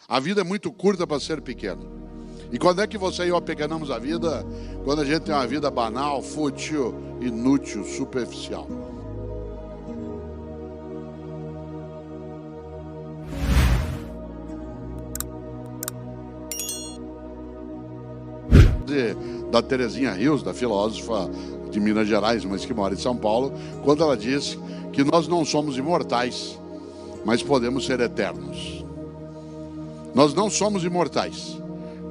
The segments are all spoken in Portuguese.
A vida é muito curta para ser pequena. E quando é que você e eu apequenamos a vida? Quando a gente tem uma vida banal, fútil, inútil, superficial. Da Terezinha Rios, da filósofa de Minas Gerais, mas que mora em São Paulo, quando ela diz que nós não somos imortais, mas podemos ser eternos. Nós não somos imortais,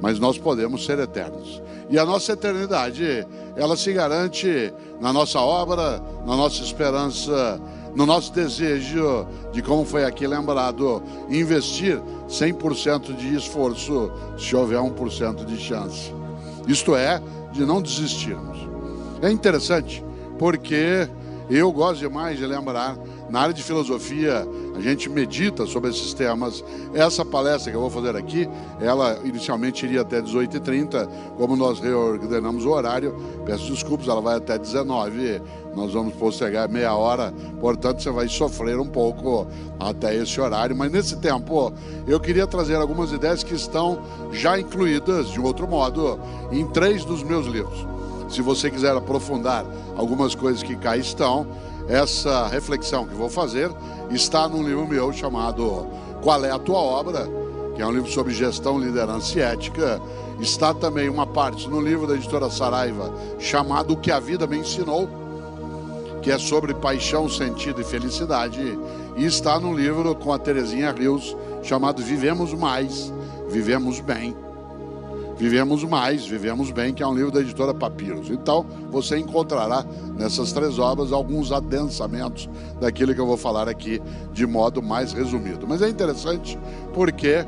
mas nós podemos ser eternos. E a nossa eternidade, ela se garante na nossa obra, na nossa esperança, no nosso desejo de, como foi aqui lembrado, investir 100% de esforço se houver 1% de chance. Isto é, de não desistirmos. É interessante, porque eu gosto demais de lembrar, na área de filosofia, a gente medita sobre esses temas. Essa palestra que eu vou fazer aqui, ela inicialmente iria até 18h30, como nós reordenamos o horário, peço desculpas, ela vai até 19h, nós vamos postergar meia hora, portanto você vai sofrer um pouco até esse horário, mas nesse tempo eu queria trazer algumas ideias que estão já incluídas, de um outro modo, em 3 dos meus livros. Se você quiser aprofundar algumas coisas que cá estão, essa reflexão que vou fazer está num livro meu chamado Qual é a Tua Obra?, que é um livro sobre gestão, liderança e ética. Está também uma parte no livro da editora Saraiva chamado O que a Vida Me Ensinou, que é sobre paixão, sentido e felicidade. E está num livro com a Terezinha Rios chamado Vivemos Mais, Vivemos Bem. Vivemos Mais, Vivemos Bem, que é um livro da editora Papiros. Então, você encontrará nessas 3 obras alguns adensamentos daquilo que eu vou falar aqui de modo mais resumido. Mas é interessante porque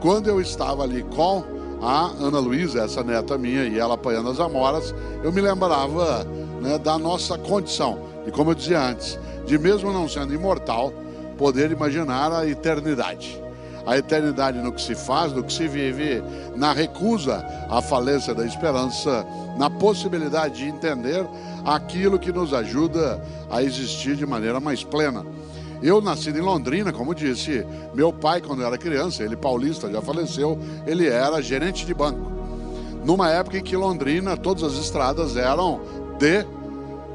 quando eu estava ali com a Ana Luísa, essa neta minha, e ela apanhando as amoras, eu me lembrava, né, da nossa condição. E como eu dizia antes, de mesmo não sendo imortal, poder imaginar a eternidade. A eternidade no que se faz, no que se vive, na recusa à falência da esperança, na possibilidade de entender aquilo que nos ajuda a existir de maneira mais plena. Eu nasci em Londrina, como disse, meu pai, quando eu era criança, ele paulista, já faleceu, ele era gerente de banco. Numa época em que Londrina, todas as estradas eram de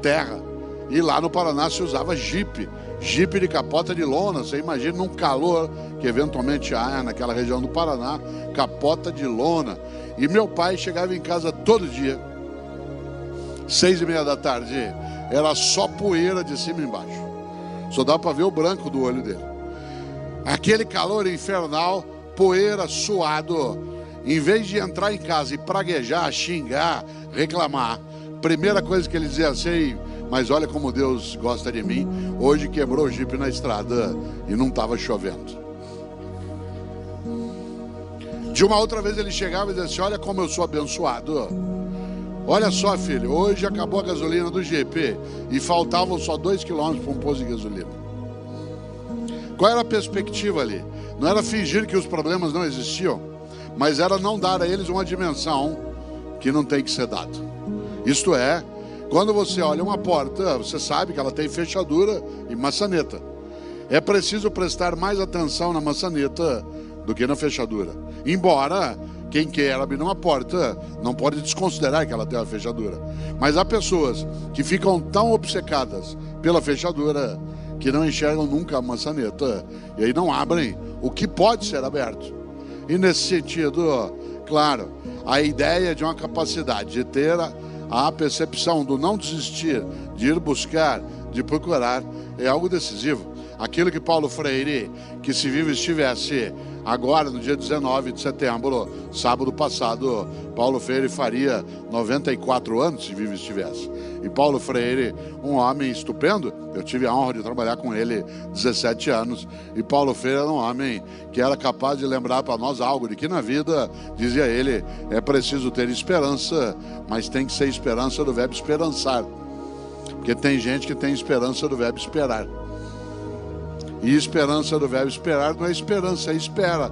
terra. E lá no Paraná se usava jipe de capota de lona. Você imagina num calor que eventualmente há naquela região do Paraná, capota de lona. E meu pai chegava em casa todo dia, 6h30 da tarde, era só poeira de cima e embaixo. Só dá para ver o branco do olho dele. Aquele calor infernal, poeira, suado. Em vez de entrar em casa e praguejar, xingar, reclamar, primeira coisa que ele dizia assim: mas olha como Deus gosta de mim, hoje quebrou o jipe na estrada e não estava chovendo. De uma outra vez ele chegava e dizia assim: olha como eu sou abençoado. Olha só, filho, hoje acabou a gasolina do jipe e faltavam só 2 quilômetros para um posto de gasolina. Qual era a perspectiva ali? Não era fingir que os problemas não existiam, mas era não dar a eles uma dimensão que não tem que ser dado. Isto é, quando você olha uma porta, você sabe que ela tem fechadura e maçaneta. É preciso prestar mais atenção na maçaneta do que na fechadura. Embora quem quer abrir uma porta não pode desconsiderar que ela tem uma fechadura. Mas há pessoas que ficam tão obcecadas pela fechadura que não enxergam nunca a maçaneta e aí não abrem o que pode ser aberto. E nesse sentido, claro, a ideia de uma capacidade de ter a percepção do não desistir, de ir buscar, de procurar, é algo decisivo. Aquilo que Paulo Freire, que se vivo estivesse agora, no dia 19 de setembro, sábado passado, Paulo Freire faria 94 anos se vivo estivesse. E Paulo Freire, um homem estupendo, eu tive a honra de trabalhar com ele 17 anos, e Paulo Freire era um homem que era capaz de lembrar para nós algo, de que na vida, dizia ele, é preciso ter esperança, mas tem que ser esperança do verbo esperançar. Porque tem gente que tem esperança do verbo esperar. E esperança do verbo esperar não é esperança, é espera.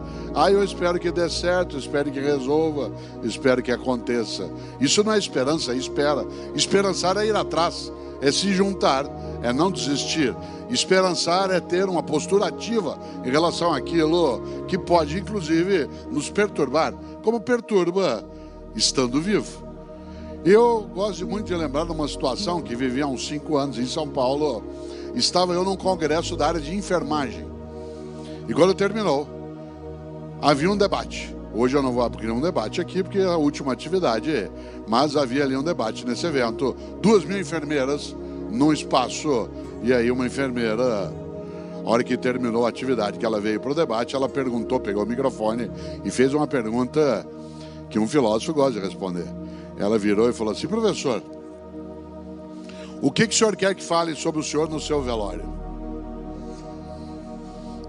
Eu espero que dê certo, espero que resolva, espero que aconteça. Isso não é esperança, é espera. Esperançar é ir atrás, é se juntar, é não desistir. Esperançar é ter uma postura ativa em relação àquilo que pode, inclusive, nos perturbar, como perturba estando vivo. Eu gosto muito de lembrar de uma situação que vivi há uns 5 anos em São Paulo. Estava eu num congresso da área de enfermagem. E quando terminou, havia um debate. Hoje eu não vou abrir um debate aqui, porque é a última atividade, mas havia ali um debate nesse evento. 2.000 enfermeiras num espaço, e aí uma enfermeira, a hora que terminou a atividade, que ela veio para o debate, ela perguntou, pegou o microfone e fez uma pergunta que um filósofo gosta de responder. Ela virou e falou assim: professor, o que o senhor quer que fale sobre o senhor no seu velório?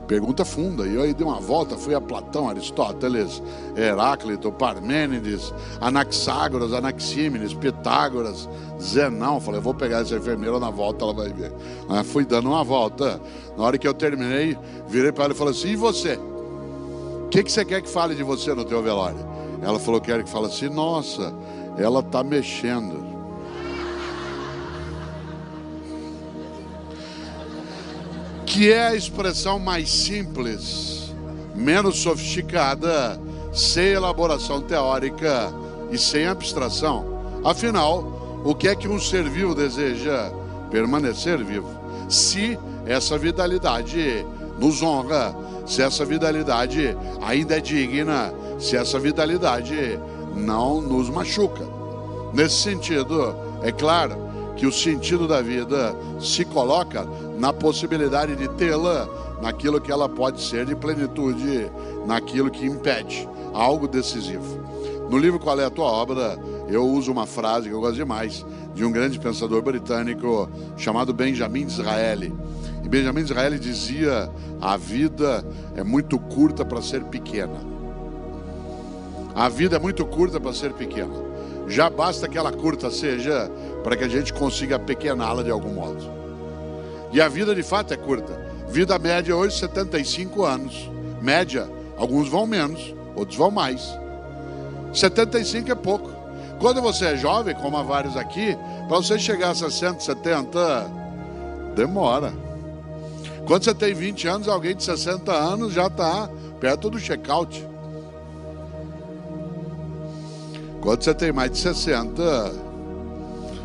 Pergunta funda. E eu aí dei uma volta, fui a Platão, Aristóteles, Heráclito, Parmênides, Anaxágoras, Anaxímenes, Pitágoras, Zenão. Falei, eu vou pegar essa enfermeira na volta, ela vai ver. Aí fui dando uma volta. Na hora que eu terminei, virei para ela e falei assim: e você? O que você quer que fale de você no teu velório? Ela falou, quero que fale assim: nossa, ela está mexendo. Que é a expressão mais simples, menos sofisticada, sem elaboração teórica e sem abstração. Afinal, o que é que um ser vivo deseja? Permanecer vivo. Se essa vitalidade nos honra, se essa vitalidade ainda é digna, se essa vitalidade não nos machuca. Nesse sentido, é claro que o sentido da vida se coloca na possibilidade de tê-la naquilo que ela pode ser de plenitude, naquilo que impede algo decisivo. No livro Qual é a Tua Obra, eu uso uma frase que eu gosto demais, de um grande pensador britânico chamado Benjamin Disraeli. E Benjamin Disraeli dizia: a vida é muito curta para ser pequena. A vida é muito curta para ser pequena. Já basta que ela curta seja para que a gente consiga pequená-la de algum modo. E a vida de fato é curta. Vida média hoje 75 anos. Média, alguns vão menos, outros vão mais. 75 é pouco. Quando você é jovem, como há vários aqui, para você chegar a 60, 70, demora. Quando você tem 20 anos, alguém de 60 anos já está perto do check-out. Quando você tem mais de 60...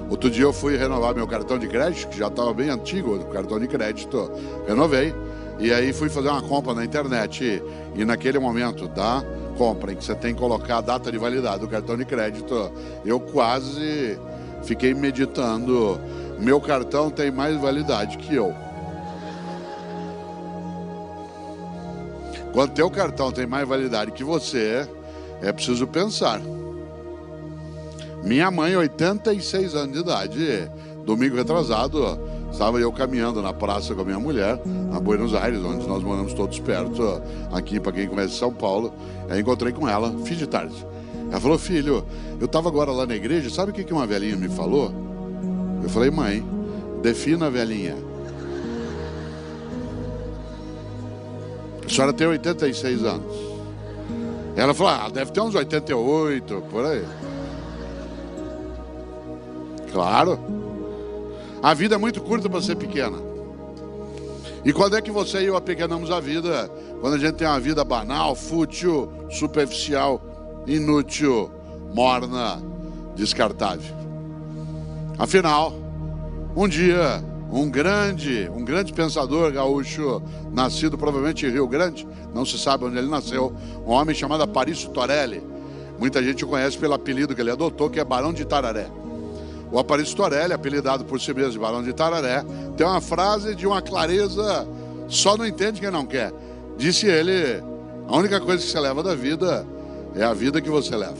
Outro dia eu fui renovar meu cartão de crédito, que já estava bem antigo, o cartão de crédito, renovei. E aí fui fazer uma compra na internet. E naquele momento da compra, em que você tem que colocar a data de validade do cartão de crédito, eu quase fiquei meditando: meu cartão tem mais validade que eu. Quando teu cartão tem mais validade que você, é preciso pensar. Minha mãe, 86 anos de idade, domingo retrasado, estava eu caminhando na praça com a minha mulher, na Buenos Aires, onde nós moramos todos perto, aqui para quem conhece São Paulo. Aí encontrei com ela, fim de tarde. Ela falou: filho, eu estava agora lá na igreja, sabe o que uma velhinha me falou? Eu falei: mãe, defina a velhinha. A senhora tem 86 anos. Ela falou: deve ter uns 88, por aí. Claro. A vida é muito curta para ser pequena. E quando é que você e eu apequenamos a vida? Quando a gente tem uma vida banal, fútil, superficial, inútil, morna, descartável. Afinal, um dia, um grande pensador gaúcho, nascido provavelmente em Rio Grande, não se sabe onde ele nasceu, um homem chamado Aparício Torelli. Muita gente o conhece pelo apelido que ele adotou, que é Barão de Itararé. O Aparício Torelli, apelidado por si mesmo de Barão de Itararé, tem uma frase de uma clareza: só não entende quem não quer. Disse ele: a única coisa que você leva da vida é a vida que você leva.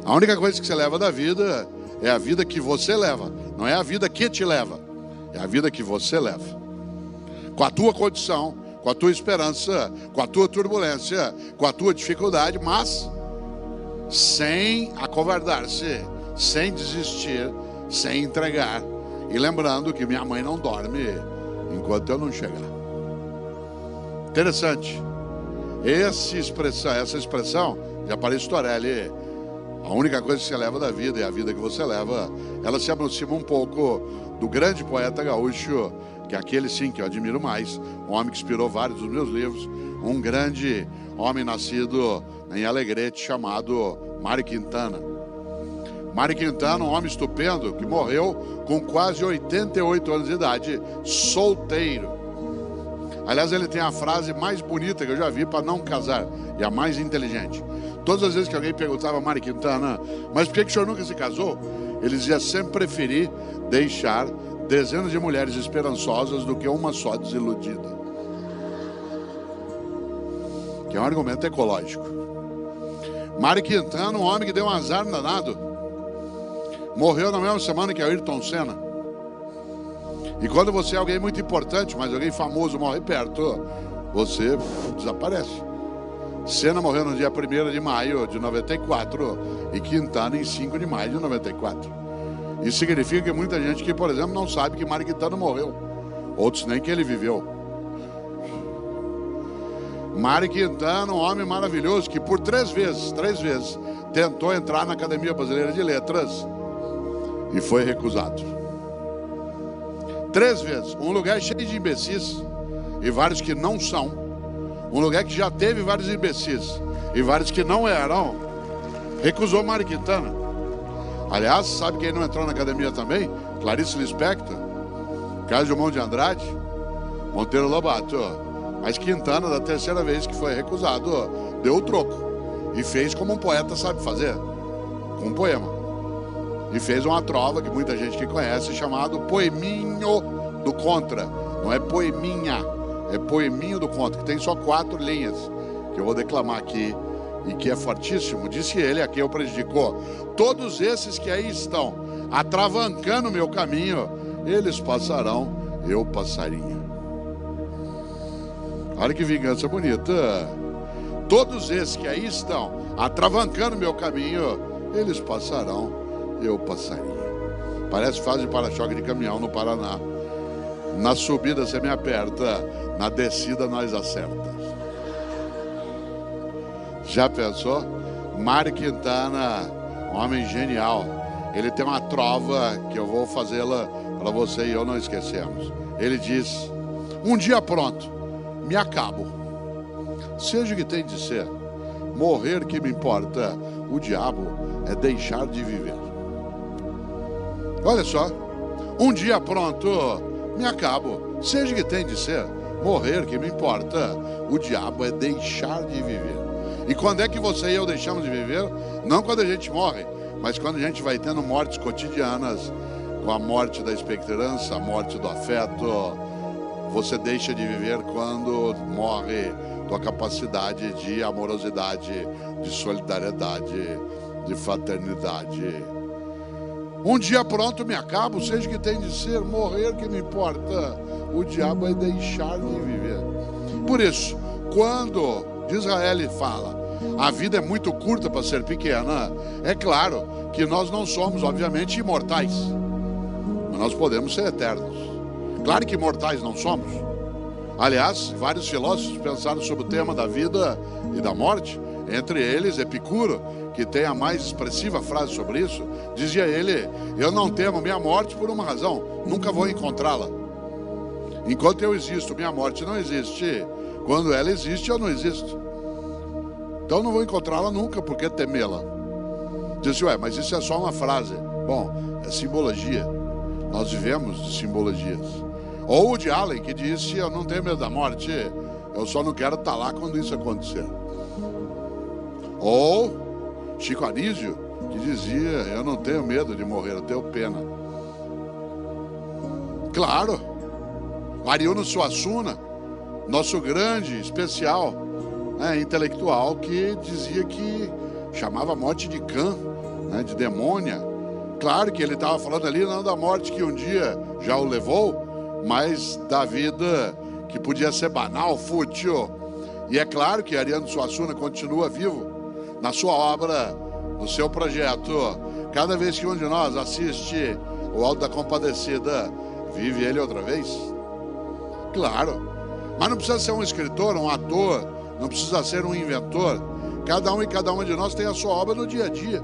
A única coisa que você leva da vida é a vida que você leva. Não é a vida que te leva, é a vida que você leva. Com a tua condição, com a tua esperança, com a tua turbulência, com a tua dificuldade, mas sem acovardar-se, sem desistir, sem entregar. E lembrando que minha mãe não dorme enquanto eu não chegar. Interessante. Essa expressão de Aparício Torelli A única coisa que você leva da vida, e a vida que você leva, ela se aproxima um pouco do grande poeta gaúcho, que é aquele sim que eu admiro mais, um homem que inspirou vários dos meus livros, um grande homem nascido em Alegrete, chamado Mário Quintana. Mário Quintana, um homem estupendo, que morreu com quase 88 anos de idade, solteiro. Aliás, ele tem a frase mais bonita que eu já vi para não casar, e a mais inteligente. Todas as vezes que alguém perguntava a Mário Quintana, mas por que o senhor nunca se casou? Ele dizia: sempre preferi deixar dezenas de mulheres esperançosas do que uma só desiludida. Que é um argumento ecológico. Mário Quintana, um homem que deu um azar danado, morreu na mesma semana que Ayrton Senna. E quando você é alguém muito importante, mas alguém famoso morre perto, você desaparece. Senna morreu no dia 1º de maio de 94 e Quintana em 5 de maio de 94. Isso significa que muita gente que, por exemplo, não sabe que Mário Quintana morreu. Outros nem que ele viveu. Mário Quintana, um homem maravilhoso que por três vezes, tentou entrar na Academia Brasileira de Letras e foi recusado. 3 vezes. Um lugar cheio de imbecis e vários que não são. Um lugar que já teve vários imbecis e vários que não eram. Recusou Mário Quintana. Aliás, sabe quem não entrou na academia também? Clarice Lispector, Carlos Drummond de Andrade, Monteiro Lobato. Mas Quintana, da 3ª vez que foi recusado, deu o troco e fez como um poeta sabe fazer, com um poema. E fez uma trova que muita gente que conhece, chamado Poeminho do Contra. Não é poeminha, é Poeminho do Contra, que tem só 4 linhas, que eu vou declamar aqui, e que é fortíssimo. Disse ele, a quem eu prejudicou: todos esses que aí estão atravancando o meu caminho, eles passarão, eu passarinho. Olha que vingança bonita. Todos esses que aí estão atravancando o meu caminho, eles passarão, eu passarinho. Parece fase de para-choque de caminhão no Paraná. Na subida você me aperta, na descida nós acerta. Já pensou? Mário Quintana, um homem genial. Ele tem uma trova que eu vou fazê-la para você e eu não esquecemos. Ele diz: um dia pronto, me acabo. Seja o que tem de ser, morrer que me importa. O diabo é deixar de viver. Olha só, um dia pronto, me acabo. Seja o que tem de ser, morrer que me importa. O diabo é deixar de viver. E quando é que você e eu deixamos de viver? Não quando a gente morre, mas quando a gente vai tendo mortes cotidianas, com a morte da expectativa, a morte do afeto. Você deixa de viver quando morre tua capacidade de amorosidade, de solidariedade, de fraternidade. Um dia pronto me acabo, seja o que tem de ser, morrer que me importa. O diabo é deixar de viver. Por isso, quando Israel fala, a vida é muito curta para ser pequena, é claro que nós não somos, obviamente, imortais, mas nós podemos ser eternos. Claro que imortais não somos. Aliás, vários filósofos pensaram sobre o tema da vida e da morte. Entre eles, Epicuro, que tem a mais expressiva frase sobre isso. Dizia ele: eu não temo minha morte por uma razão, nunca vou encontrá-la. Enquanto eu existo, minha morte não existe. Quando ela existe, eu não existo. Então não vou encontrá-la nunca, por que temê-la? Disse: ué, mas isso é só uma frase. Bom, é simbologia. Nós vivemos de simbologias. Ou o de Allen, que disse: eu não tenho medo da morte, eu só não quero estar lá quando isso acontecer. Ou Chico Anísio, que dizia: eu não tenho medo de morrer, eu tenho pena. Claro, Ariano Suassuna, nosso grande, especial, intelectual, que dizia que chamava a morte de cã, de demônia. Claro que ele estava falando ali não da morte que um dia já o levou, mas da vida que podia ser banal, fútil. E é claro que Ariano Suassuna continua vivo na sua obra, no seu projeto. Cada vez que um de nós assiste o Alto da Compadecida, vive ele outra vez. Claro, mas não precisa ser um escritor, um ator, não precisa ser um inventor. Cada um e cada uma de nós tem a sua obra no dia a dia.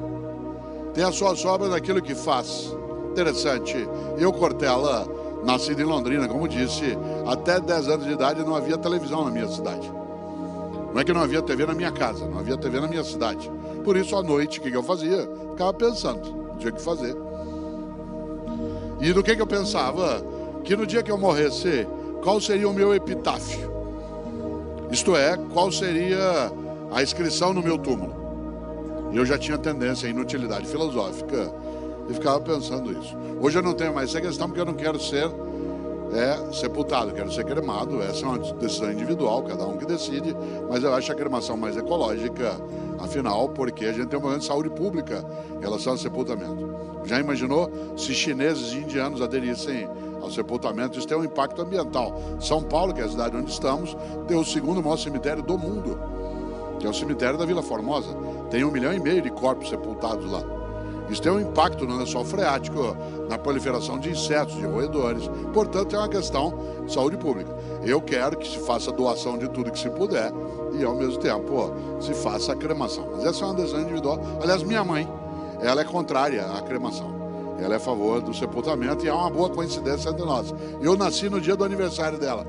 tem a sua sobra naquilo que faz. Interessante. Eu, Cortella, nascido em Londrina, como disse, até 10 anos de idade não havia televisão na minha cidade. Não é que não havia TV na minha casa, não havia TV na minha cidade. Por isso, à noite, o que eu fazia? Ficava pensando, não tinha o que fazer. E do que eu pensava? Que no dia que eu morresse, qual seria o meu epitáfio? Isto é, qual seria a inscrição no meu túmulo? Eu já tinha tendência à inutilidade filosófica e ficava pensando isso. Hoje eu não tenho mais essa questão porque eu não quero ser sepultado, quero ser cremado. Essa é uma decisão individual, cada um que decide, mas eu acho a cremação mais ecológica, afinal, porque a gente tem um problema de saúde pública em relação ao sepultamento. Já imaginou se chineses e indianos aderissem ao sepultamento? Isso tem um impacto ambiental. São Paulo, que é a cidade onde estamos, tem o segundo maior cemitério do mundo, que é o cemitério da Vila Formosa. Tem 1,5 milhão de corpos sepultados lá. Isso tem um impacto no lençol freático, na proliferação de insetos, de roedores. Portanto, é uma questão de saúde pública. Eu quero que se faça doação de tudo que se puder e, ao mesmo tempo, se faça a cremação. Mas essa é uma decisão individual. Aliás, minha mãe, ela é contrária à cremação. Ela é a favor do sepultamento e é uma boa coincidência entre nós. Eu nasci no dia do aniversário dela.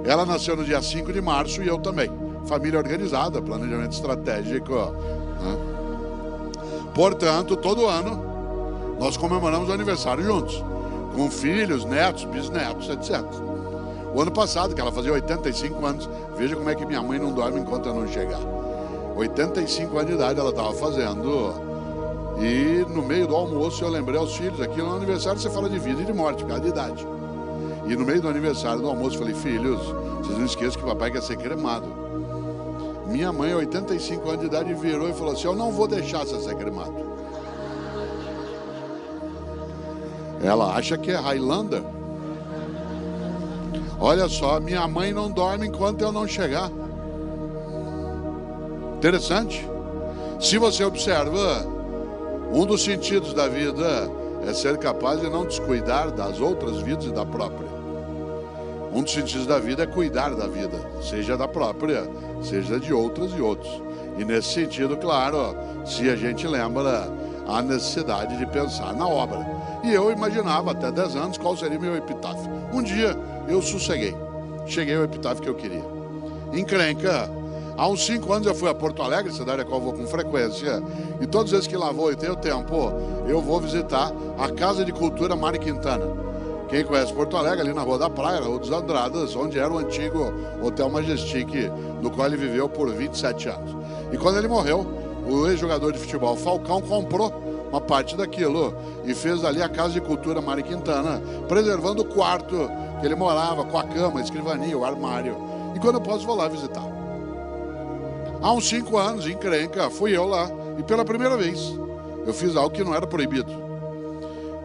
Ela nasceu no dia 5 de março e eu também. Família organizada, planejamento estratégico, né? Portanto, todo ano nós comemoramos o aniversário juntos, com filhos, netos, bisnetos, etc. O ano passado, que ela fazia 85 anos, veja como é que minha mãe não dorme enquanto eu não chegar. 85 anos de idade ela estava fazendo, e no meio do almoço eu lembrei aos filhos, aqui no aniversário você fala de vida e de morte, por causa de idade. E no meio do aniversário do almoço eu falei, filhos, vocês não esqueçam que o papai quer ser cremado. Minha mãe, 85 anos de idade, virou e falou assim, eu não vou deixar você ser cremado. Ela acha que é Highlander. Olha só, minha mãe não dorme enquanto eu não chegar. Interessante. Se você observa, um dos sentidos da vida é ser capaz de não descuidar das outras vidas e da própria. Um dos sentidos da vida é cuidar da vida, seja da própria, seja de outras e outros. E nesse sentido, claro, se a gente lembra a necessidade de pensar na obra. E eu imaginava até 10 anos qual seria meu epitáfio. Um dia eu sosseguei, cheguei ao epitáfio que eu queria. Encrenca. Há uns 5 anos eu fui a Porto Alegre, cidade a qual eu vou com frequência, e todas as vezes que lá vou e tenho tempo, eu vou visitar a Casa de Cultura Mário Quintana. Quem conhece Porto Alegre, ali na Rua da Praia, Rua dos Andradas, onde era o antigo Hotel Majestic, no qual ele viveu por 27 anos. E quando ele morreu, o ex-jogador de futebol Falcão comprou uma parte daquilo e fez ali a Casa de Cultura Mário Quintana, preservando o quarto que ele morava, com a cama, a escrivaninha, o armário. E quando eu posso, vou lá visitar. Há uns 5 anos, em Encrenca, fui eu lá, e pela primeira vez, eu fiz algo que não era proibido.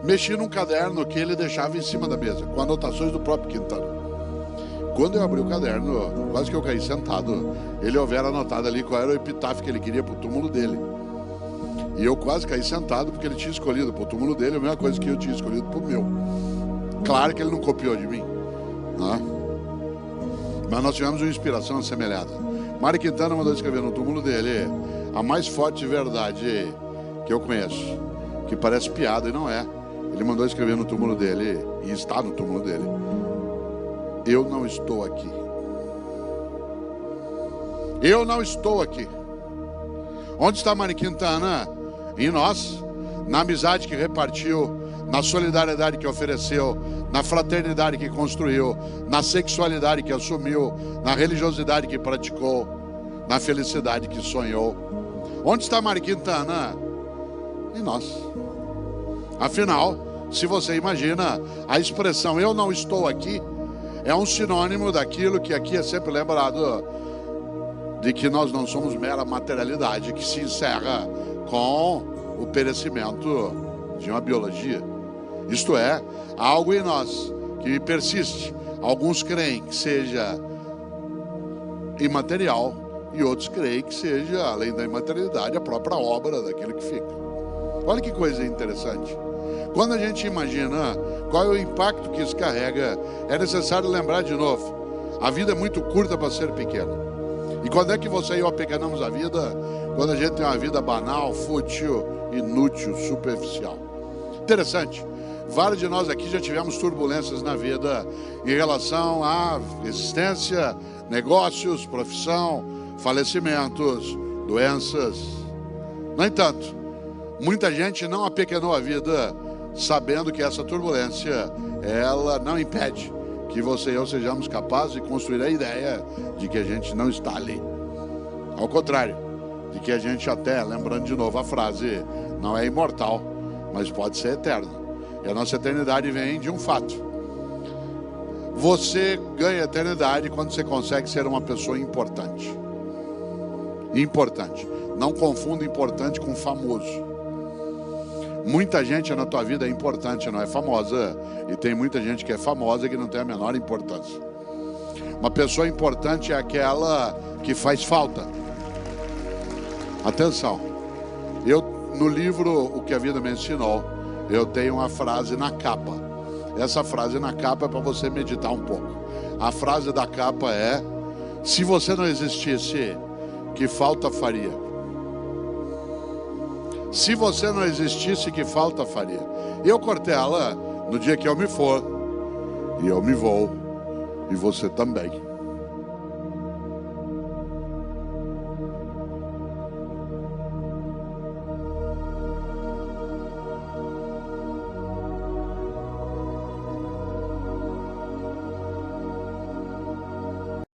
Mexi num caderno que ele deixava em cima da mesa, com anotações do próprio Quintana. Quando eu abri o caderno, quase que eu caí sentado, ele houvera anotado ali qual era o epitáfio que ele queria para o túmulo dele. E eu quase caí sentado porque ele tinha escolhido para o túmulo dele a mesma coisa que eu tinha escolhido para o meu. Claro que ele não copiou de mim, né? Mas nós tivemos uma inspiração assemelhada. Mário Quintana mandou escrever no túmulo dele a mais forte verdade que eu conheço, que parece piada e não é. Ele mandou escrever no túmulo dele, e está no túmulo dele, eu não estou aqui. Eu não estou aqui. Onde está Mário Quintana? Em nós, na amizade que repartiu, na solidariedade que ofereceu, na fraternidade que construiu, na sexualidade que assumiu, na religiosidade que praticou, na felicidade que sonhou. Onde está Mário Quintana? Em nós. Afinal, se você imagina, a expressão eu não estou aqui é um sinônimo daquilo que aqui é sempre lembrado, de que nós não somos mera materialidade que se encerra com o perecimento de uma biologia. Isto é, algo em nós que persiste. Alguns creem que seja imaterial e outros creem que seja, além da imaterialidade, a própria obra daquilo que fica. Olha que coisa interessante. Quando a gente imagina qual é o impacto que isso carrega, é necessário lembrar de novo, a vida é muito curta para ser pequena. E quando é que você e eu apequenamos a vida? Quando a gente tem uma vida banal, fútil, inútil, superficial. Interessante. Vários de nós aqui já tivemos turbulências na vida em relação à existência, negócios, profissão, falecimentos, doenças. No entanto, muita gente não apequenou a vida sabendo que essa turbulência, ela não impede que você e eu sejamos capazes de construir a ideia de que a gente não está ali. Ao contrário, de que a gente até, lembrando de novo a frase, não é imortal, mas pode ser eterno. E a nossa eternidade vem de um fato. Você ganha eternidade quando você consegue ser uma pessoa importante. Importante. Não confunda importante com famoso. Muita gente na tua vida é importante, não é famosa. E tem muita gente que é famosa que não tem a menor importância. Uma pessoa importante é aquela que faz falta. Atenção. No livro O que a Vida Me Ensinou, eu tenho uma frase na capa. Essa frase na capa é para você meditar um pouco. A frase da capa é: se você não existisse, que falta faria? Se você não existisse, que falta faria? Eu cortei ela no dia que eu me for, e eu me vou, e você também.